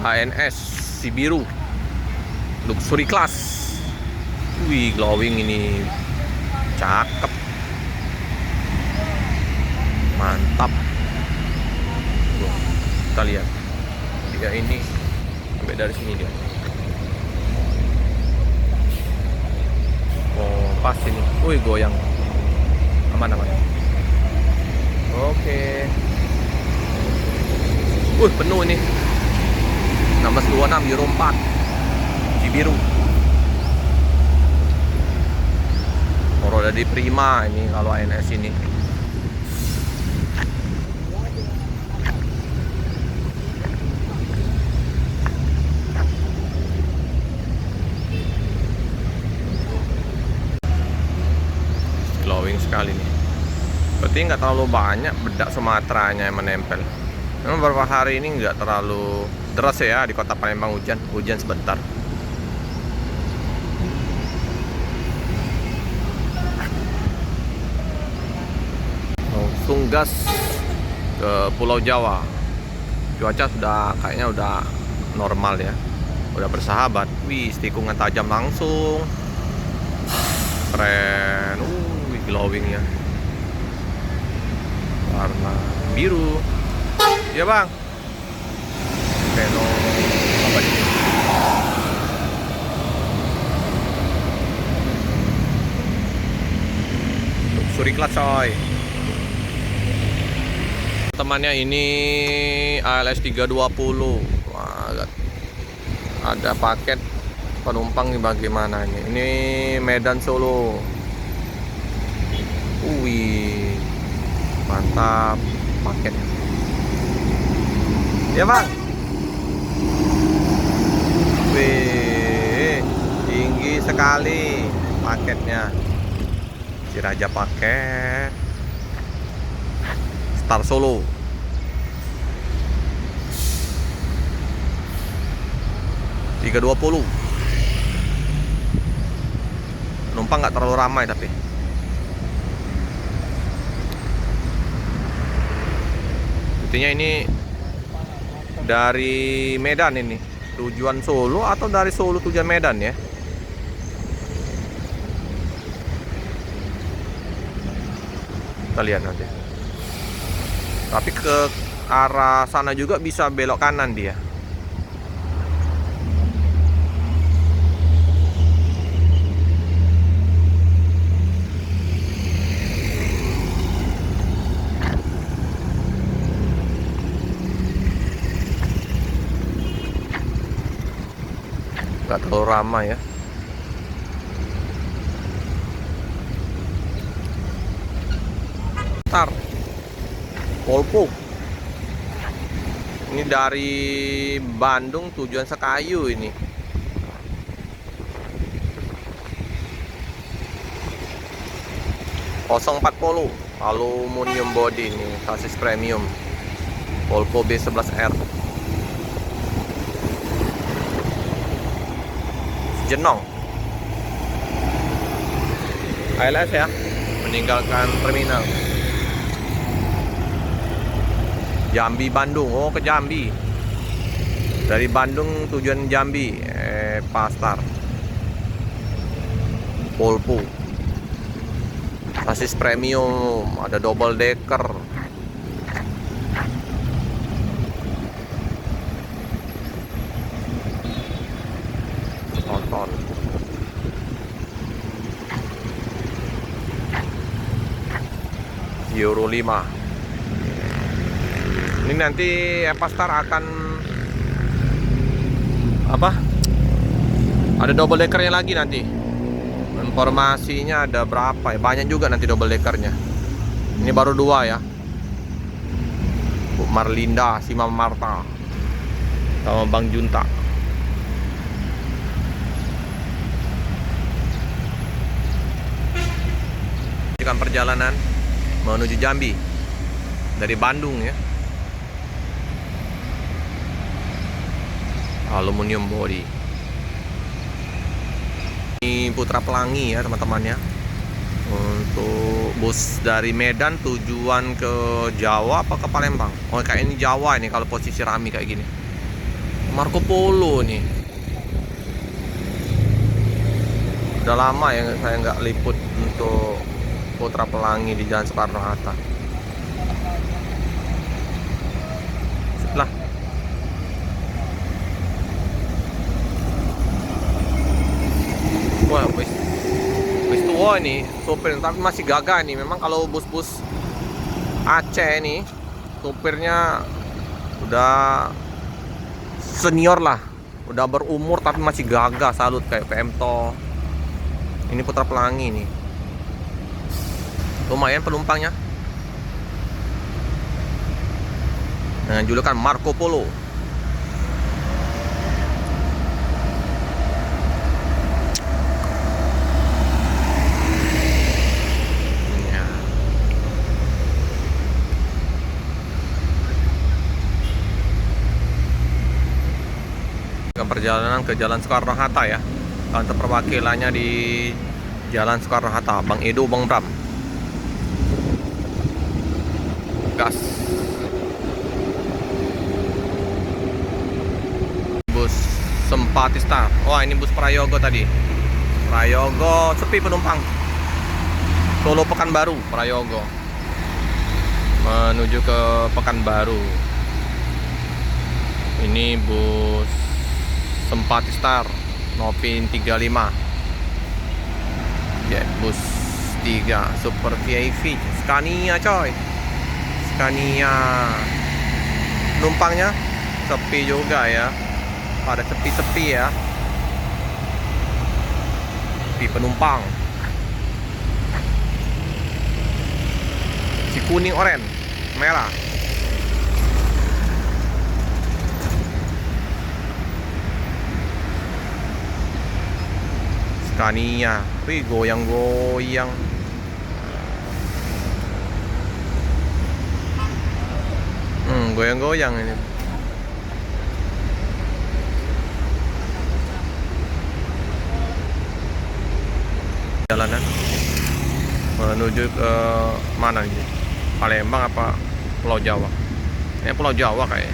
ANS Sibiru Luxury Class. Wih, glowing ini, cakep, mantap. Kita lihat dia ini sampai dari sini dia. Oh, pas ini. Wih, goyang. Aman. Oke. Penuh ini. 1626 Euro 4 Cibiru. Roda di prima ini kalau ANS ini. Glowing sekali nih. Berarti nggak terlalu banyak bedak Sumateranya yang menempel. Memang beberapa hari ini nggak terlalu deras ya di kota Palembang, hujan sebentar. Langsung gas ke Pulau Jawa. Cuaca kayaknya udah normal ya, udah bersahabat. Wih, tikungan tajam langsung, keren. Glowingnya warna biru ya bang. Veno apa ini? Luxury Class coy. Temannya ini ALS 320. Wah, ada paket penumpang nih, bagaimana ini? Ini Medan Solo. Wih, mantap paketnya. Ya bang. Wih, tinggi sekali paketnya. Si Raja paket Star Solo. Tiga 20. Penumpang nggak terlalu ramai tapi. Buktinya ini dari Medan ini, tujuan Solo atau dari Solo tujuan Medan ya. Kita lihat nanti. Tapi ke arah sana juga bisa belok kanan dia. Gak terlalu ramai ya. Ntar Polpo. Ini dari Bandung tujuan Sekayu ini. .040 aluminium body ini, sasis premium. Polpo B11R. Jenong ALS ya, meninggalkan terminal Jambi Bandung. Oh, ke Jambi, dari Bandung tujuan Jambi. Pastar Polpo, sasis premium, ada double decker. Nonton Euro 5. Ini nanti Pastar akan apa? Ada double deckernya lagi nanti. Informasinya ada berapa ya? Banyak juga nanti double deckernya. Ini baru 2 ya. Bu Marlinda, si Mama Marta, sama Bang Junta. Perjalanan menuju Jambi dari Bandung ya. Aluminium body. Ini Putra Pelangi ya teman-teman ya. Untuk bus dari Medan tujuan ke Jawa apa ke Palembang? Oh, kayak ini Jawa ini kalau posisi Rami kayak gini. Marco Polo nih. Udah lama ya saya nggak liput untuk Putra Pelangi di Jalan Soekarno-Hatta. Lah. Wah, wis tua nih sopir, tapi masih gagah nih. Memang kalau bus-bus Aceh nih sopirnya udah senior lah, udah berumur tapi masih gagah. Salut kayak PM To. Ini Putra Pelangi nih, lumayan penumpangnya dengan julukan Marco Polo. Ya. Perjalanan ke Jalan Soekarno-Hatta ya. Kantor perwakilannya di Jalan Soekarno-Hatta, Bang Edo, Bang Bram. Gas. Bus Sempati Star. Wah, ini bus Prayogo tadi. Prayogo sepi penumpang. Solo Pekanbaru, Prayogo. Menuju ke Pekanbaru. Ini bus Sempati Star Novin 35. Ya, bus 3 Super VIP Scania coy. Scania. Penumpangnya sepi juga ya. Pada sepi-sepi ya. Sepi penumpang. Si kuning, oranye, merah. Scania, wih goyang-goyang. Goyang-goyang ini. Jalanan menuju ke mana nih? Palembang apa Pulau Jawa? Ini Pulau Jawa kayaknya.